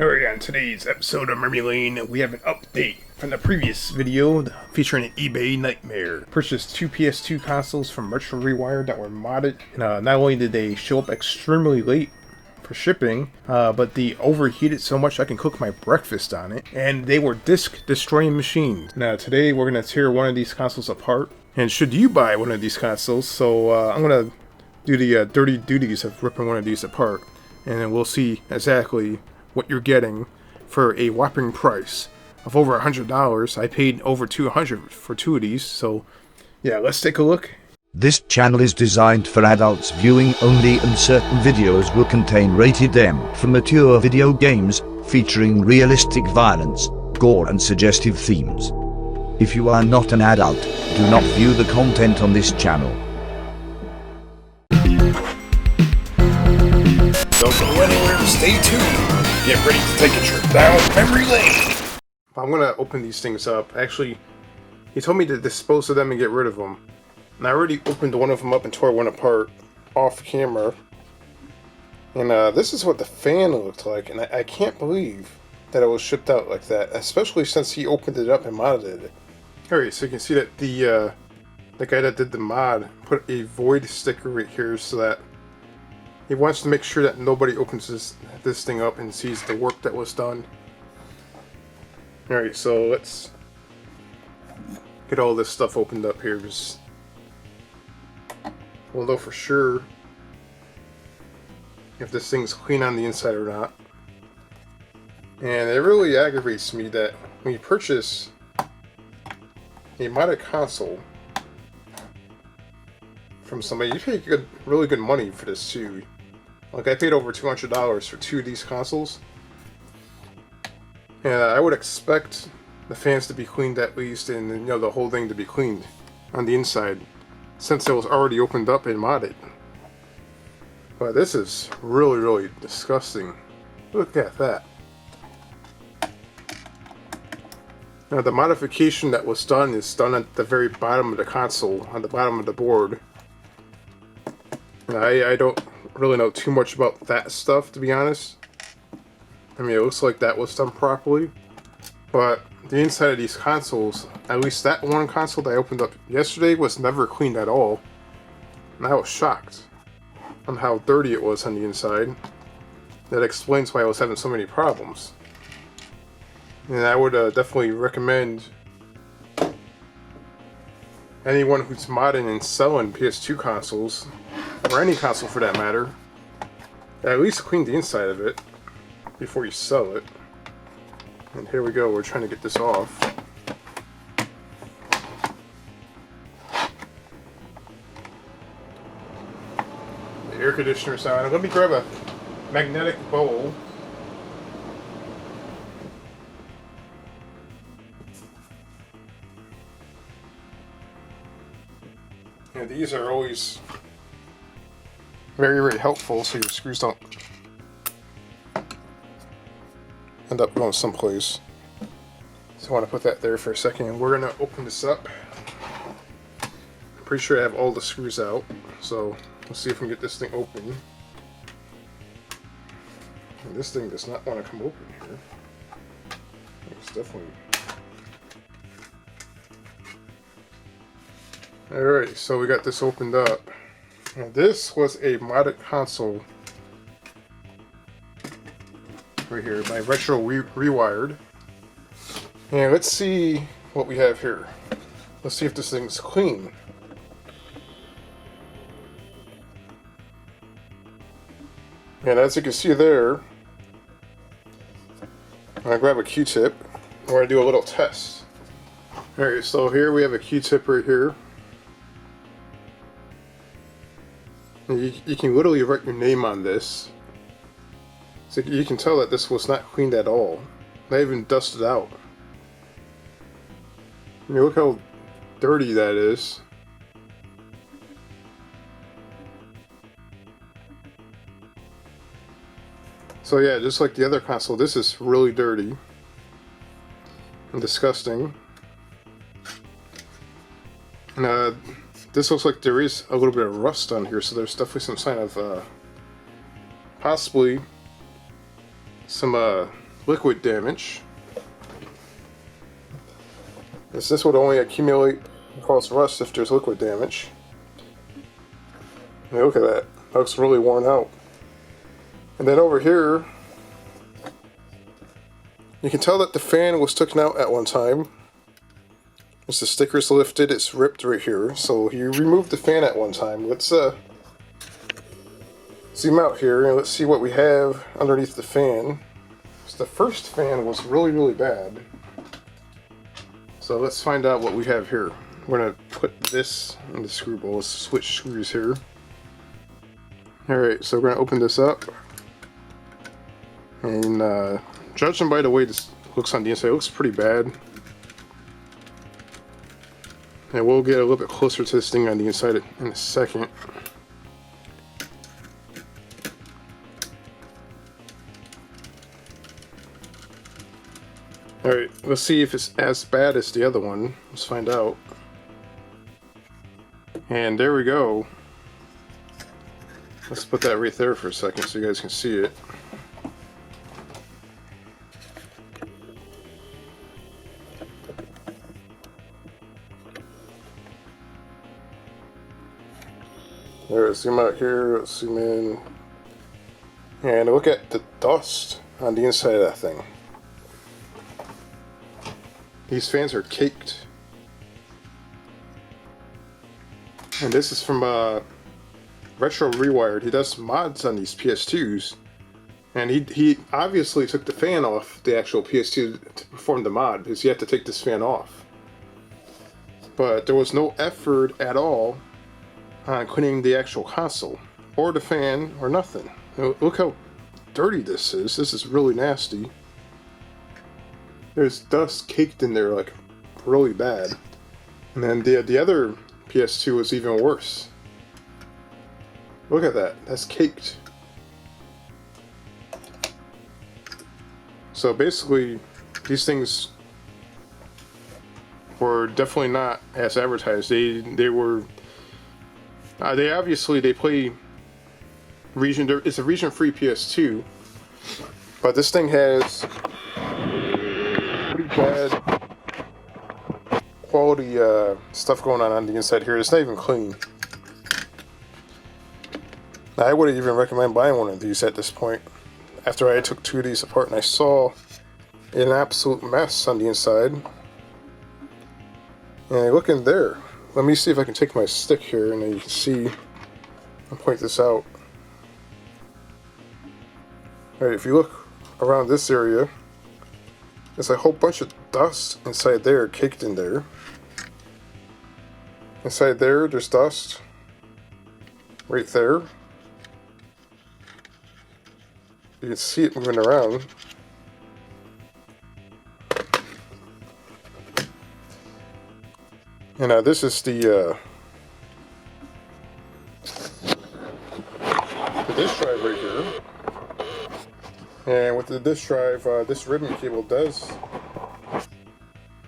Alright, on today's episode of Memory Lane, we have an update from the previous video featuring an eBay nightmare. Purchased two PS2 consoles from Retro Rewired that were modded. And, not only did they show up extremely late for shipping, but they overheated so much I can cook my breakfast on it. And they were disc destroying machines. Now today we're going to tear one of these consoles apart. And should you buy one of these consoles, so I'm going to do the dirty duties of ripping one of these apart. And then we'll see exactly what you're getting for a whopping price of over $100. I paid over $200 for two of these, so yeah, let's take a look. This channel is designed for adults viewing only, and certain videos will contain rated M for mature video games featuring realistic violence, gore and suggestive themes. If you are not an adult, do not view the content on this channel. Don't go anywhere, stay tuned. Get ready to take a trip down memory lane. I'm gonna open these things up. Actually, he told me to dispose of them and get rid of them. And I already opened one of them up and tore one apart off camera. And this is what the fan looked like. And I can't believe that it was shipped out like that, especially since he opened it up and modded it. Alright, so you can see that the guy that did the mod put a void sticker right here so that he wants to make sure that nobody opens this thing up and sees the work that was done. Alright, so let's get all this stuff opened up here. Because we'll know for sure if this thing's clean on the inside or not. And it really aggravates me that when you purchase a modded console from somebody, you pay really good money for this too. Like, I paid over $200 for two of these consoles. And I would expect the fans to be cleaned at least, and you know, the whole thing to be cleaned on the inside, since it was already opened up and modded. But this is really disgusting. Look at that. Now the modification that was done is done at the very bottom of the console, on the bottom of the board. And I don't really know too much about that stuff, to be honest. I mean, it looks like that was done properly, but the inside of these consoles, at least that one console that I opened up yesterday, was never cleaned at all. And I was shocked on how dirty it was on the inside. That explains why I was having so many problems. And I would definitely recommend anyone who's modding and selling PS2 consoles, or any console for that matter, at least clean the inside of it before you sell it. And here we go, we're trying to get this off. The air conditioner's on. Let me grab a magnetic bowl. And these are always very helpful so your screws don't end up going someplace. So I want to put that there for a second, and we're going to open this up. I'm pretty sure I have all the screws out, so let's see if we can get this thing open. And this thing does not want to come open here. It's definitely... Alright, so we got this opened up. And this was a modded console right here by Retro Rewired. And let's see what we have here. Let's see if this thing's clean. And as you can see there, I'm gonna grab a Q-tip. We're gonna do a little test. Alright, so here we have a Q-tip right here. You can literally write your name on this. So you can tell that this was not cleaned at all. Not even dusted out. I mean, look how dirty that is. So yeah, just like the other console, this is really dirty and disgusting. And this looks like there is a little bit of rust on here, so there's definitely some sign of possibly some liquid damage. This would only accumulate and cause rust if there's liquid damage. I mean, look at that. That looks really worn out. And then over here, you can tell that the fan was taken out at one time. As the sticker's lifted, it's ripped right here. So he removed the fan at one time. Let's zoom out here and let's see what we have underneath the fan. So the first fan was really, really bad. So let's find out what we have here. We're going to put this in the screw bowl. Let's switch screws here. Alright, so we're going to open this up. And judging by the way this looks on the inside, it looks pretty bad. And we'll get a little bit closer to this thing on the inside in a second. Alright, let's see if it's as bad as the other one. Let's find out. And there we go. Let's put that right there for a second so you guys can see it. There, let's zoom out here, let's zoom in. And look at the dust on the inside of that thing. These fans are caked. And this is from Retro Rewired. He does mods on these PS2s. And he obviously took the fan off the actual PS2 to perform the mod, because you have to take this fan off. But there was no effort at all on cleaning the actual console, or the fan, or nothing. Look how dirty this is. This is really nasty. There's dust caked in there, like, really bad. And then the other PS2 was even worse. Look at that. That's caked. So basically, these things were definitely not as advertised. They were. They obviously play region. It's a region-free PS2, but this thing has pretty bad quality stuff going on the inside here. It's not even clean. Now, I wouldn't even recommend buying one of these at this point. After I took two of these apart and I saw an absolute mess on the inside. And look in there. Let me see if I can take my stick here and then you can see and point this out. Alright, if you look around this area, there's a whole bunch of dust inside there, caked in there. Inside there, there's dust. Right there. You can see it moving around. And this is the disk drive right here. And with the disk drive, this ribbon cable does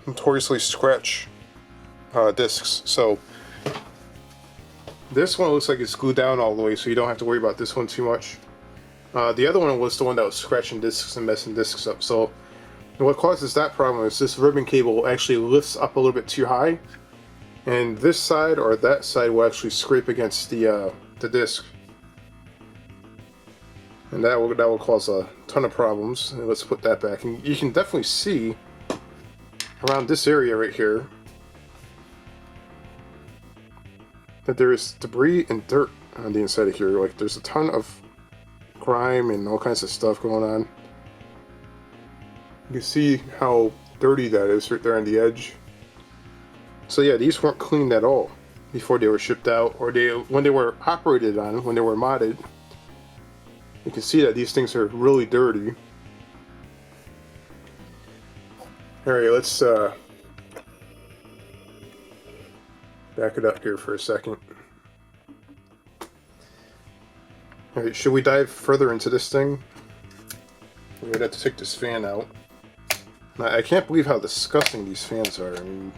notoriously scratch discs. So this one looks like it's glued down all the way, so you don't have to worry about this one too much. The other one was the one that was scratching discs and messing discs up. So what causes that problem is this ribbon cable actually lifts up a little bit too high, and this side or that side will actually scrape against the disc, and that will cause a ton of problems. And let's put that back, and you can definitely see around this area right here that there is debris and dirt on the inside of here. Like, there's a ton of grime and all kinds of stuff going on. You can see how dirty that is right there on the edge. So yeah, these weren't cleaned at all before they were shipped out, or when they were operated on, when they were modded. You can see that these things are really dirty. Alright, let's back it up here for a second. Alright, should we dive further into this thing? We'd have to take this fan out. Now, I can't believe how disgusting these fans are. I mean,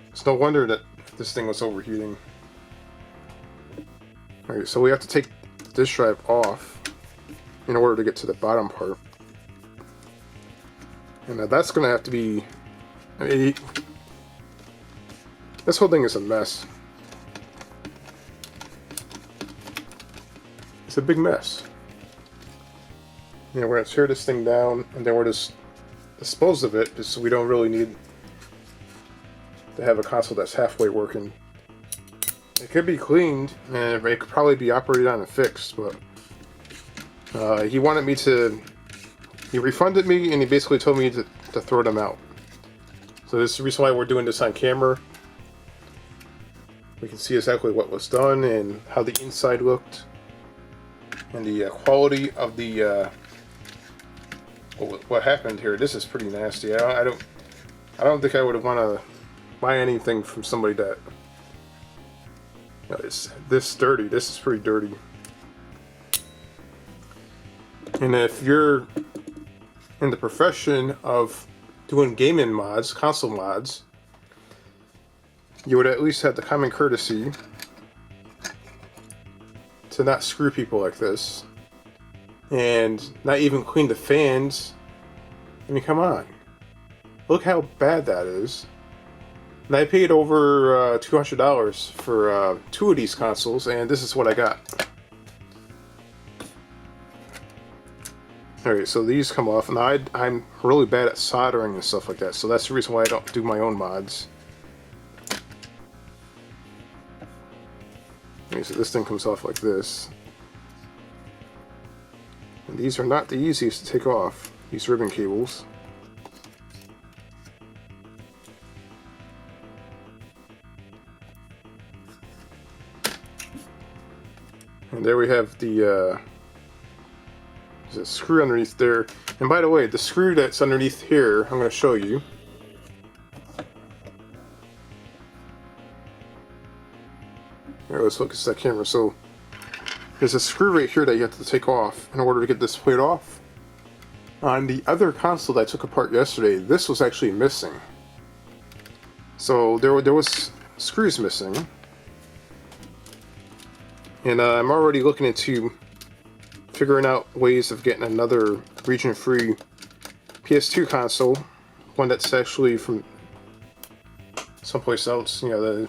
it's no wonder that this thing was overheating. Alright, so we have to take this drive off in order to get to the bottom part. And that's going to have to be... I mean, this whole thing is a mess. It's a big mess. You know, we're going to tear this thing down, and then we're just dispose of it, just so we don't really need to have a console that's halfway working. It could be cleaned, and it could probably be operated on and fixed, but he wanted me to... He refunded me, and he basically told me to throw them out. So this is the reason why we're doing this on camera. We can see exactly what was done, and how the inside looked, and the quality of the... what happened here. This is pretty nasty. I don't think I would want to buy anything from somebody that, you know, it's this dirty. This is pretty dirty. And if you're in the profession of doing gaming mods, console mods, you would at least have the common courtesy to not screw people like this. And not even clean the fans. I mean, come on. Look how bad that is. And I paid over $200 for 2 of these consoles, and this is what I got. Alright, so these come off. Now, I'm really bad at soldering and stuff like that, so that's the reason why I don't do my own mods. Okay, so this thing comes off like this. And these are not the easiest to take off, these ribbon cables. And there we have the there's a screw underneath there. And by the way, the screw that's underneath here, I'm going to show you. Here, let's focus that camera. So there's a screw right here that you have to take off in order to get this plate off. On the other console that I took apart yesterday, this was actually missing. So there was screws missing. And I'm already looking into figuring out ways of getting another region-free PS2 console. One that's actually from someplace else. You know,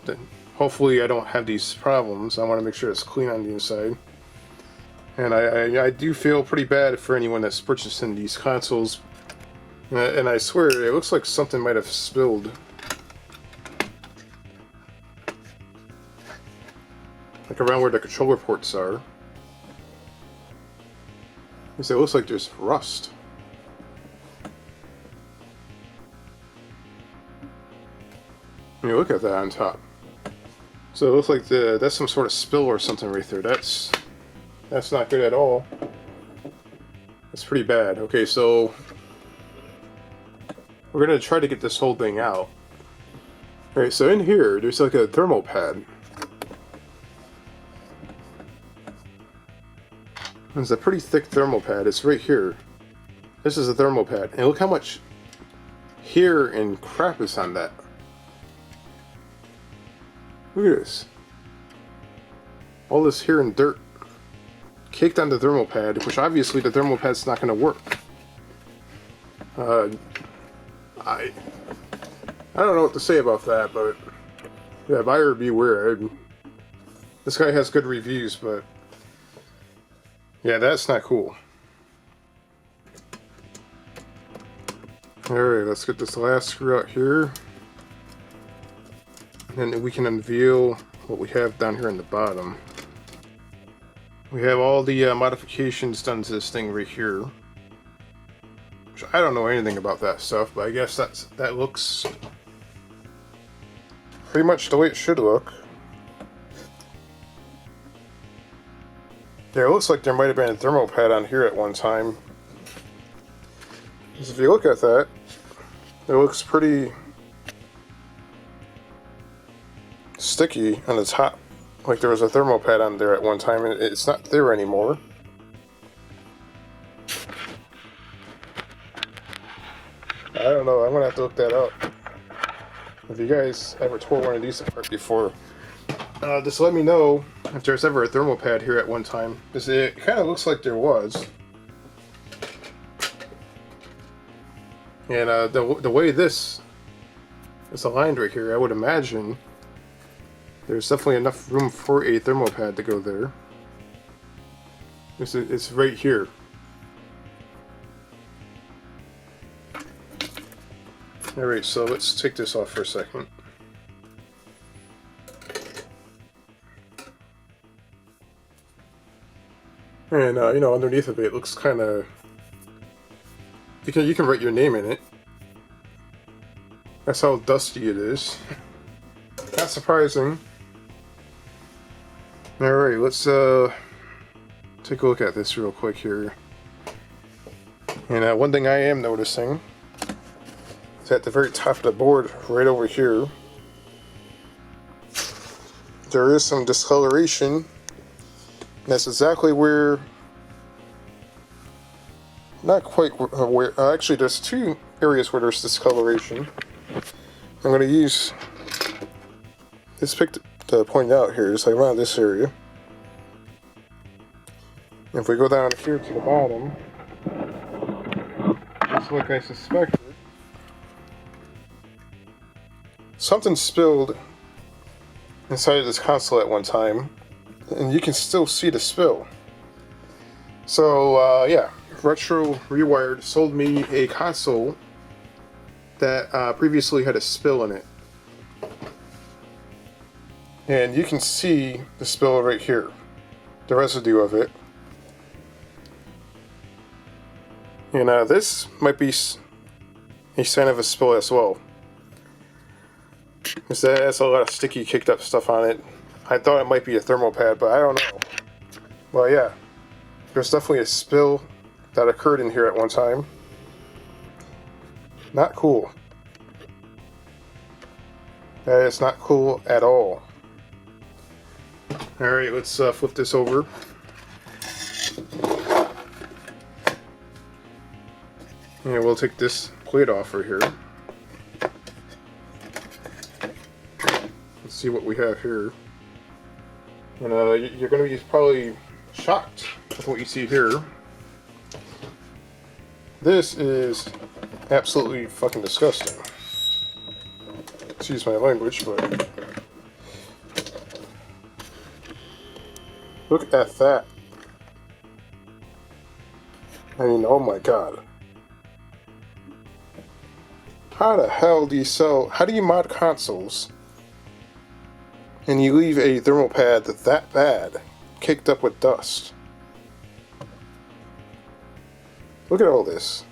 hopefully I don't have these problems. I want to make sure it's clean on the inside. And I do feel pretty bad for anyone that's purchasing these consoles. And I swear, it looks like something might have spilled. Like around where the controller ports are. Because it looks like there's rust. I mean, look at that on top. So it looks like that's some sort of spill or something right there. That's not good at all. That's pretty bad. Okay, so we're gonna try to get this whole thing out. Alright, so in here, there's like a thermal pad. It's a pretty thick thermal pad. It's right here. This is a thermal pad. And look how much hair and crap is on that. Look at this. All this hair and dirt caked on the thermal pad, which obviously the thermal pad's not going to work. I don't know what to say about that, but yeah, buyer beware. This guy has good reviews, but yeah, that's not cool. Alright, let's get this last screw out here. And then we can unveil what we have down here in the bottom. We have all the modifications done to this thing right here. Which I don't know anything about that stuff, but I guess that looks pretty much the way it should look. Yeah, it looks like there might have been a thermal pad on here at one time. Because if you look at that, it looks pretty sticky on the top. Like there was a thermal pad on there at one time, and it's not there anymore. I don't know, I'm gonna have to look that up. If you guys ever tore one of these apart before, just let me know if there's ever a thermal pad here at one time. Because it kind of looks like there was. And the way this is aligned right here, I would imagine there's definitely enough room for a thermal pad to go there. It's right here. Alright, so let's take this off for a second. And you know, underneath of it looks kind of. You can write your name in it. That's how dusty it is. Not surprising. Alright, let's take a look at this real quick here. And one thing I am noticing is at the very top of the board, right over here, there is some discoloration. And that's exactly where, not quite where, actually there's two areas where there's discoloration. I'm going to use this pick to point out here, just like around this area. If we go down here to the bottom, just like I suspected, something spilled inside of this console at one time, and you can still see the spill. So yeah, Retro Rewired sold me a console that previously had a spill in it. And you can see the spill right here, the residue of it. And this might be a sign of a spill as well. Because that has a lot of sticky, kicked up stuff on it. I thought it might be a thermal pad, but I don't know. Well, yeah, there's definitely a spill that occurred in here at one time. Not cool. That is not cool at all. Alright, let's flip this over. And we'll take this plate off right here. Let's see what we have here. And you're going to be probably shocked with what you see here. This is absolutely fucking disgusting. Excuse my language, but look at that. I mean, oh my god. How the hell do you sell, how do you mod consoles and you leave a thermal pad that bad, caked up with dust? Look at all this.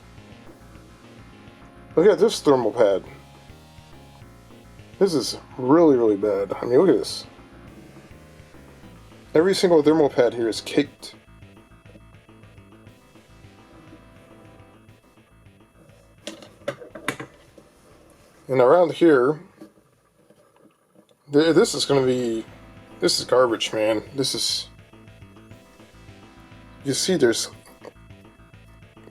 Look at this thermal pad. This is really, really bad. I mean, look at this. Every single thermal pad here is caked. And around here, this is going to be, this is garbage, man. This is, you see there's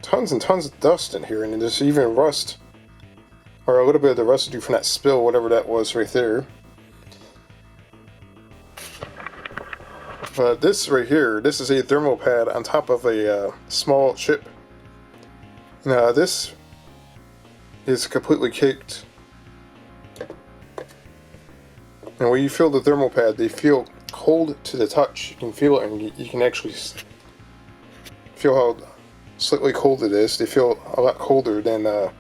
tons and tons of dust in here, and there's even rust, or a little bit of the residue from that spill, whatever that was right there. But this right here, this is a thermal pad on top of a small chip. Now this is completely caked. And when you feel the thermal pad, they feel cold to the touch. You can feel it, and you can actually feel how slightly cold it is. They feel a lot colder than a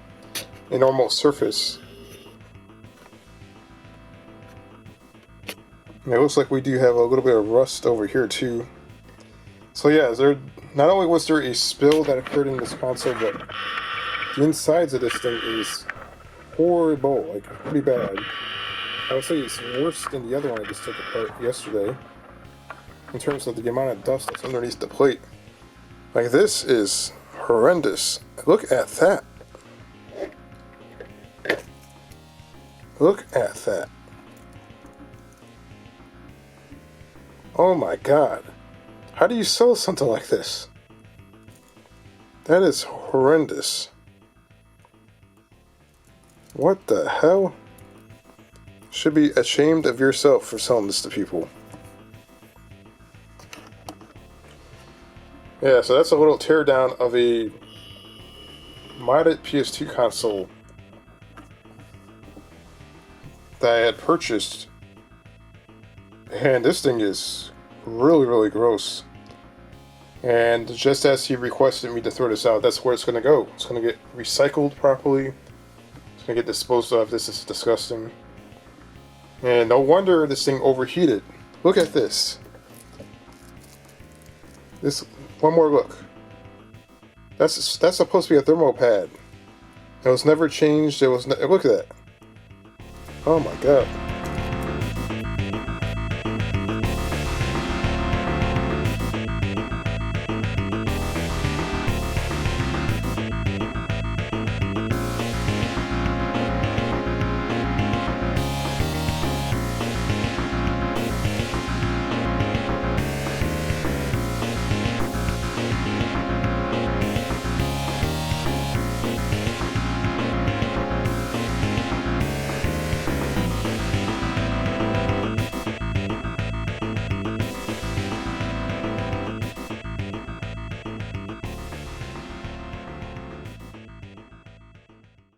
normal surface. And it looks like we do have a little bit of rust over here too. So yeah, not only was there a spill that occurred in this console, but the insides of this thing is horrible, like pretty bad. I would say it's worse than the other one I just took apart yesterday, in terms of the amount of dust that's underneath the plate. Like, this is horrendous. Look at that. Look at that. Oh my god. How do you sell something like this? That is horrendous. What the hell? Should be ashamed of yourself for selling this to people. Yeah, so that's a little teardown of a modded PS2 console that I had purchased, and this thing is really, really gross. And just as he requested me to throw this out, that's where it's going to go. It's going to get recycled properly. It's going to get disposed of. This is disgusting. And no wonder this thing overheated. Look at this. This, one more look. That's supposed to be a thermal pad. It was never changed. It was look at that. Oh my god.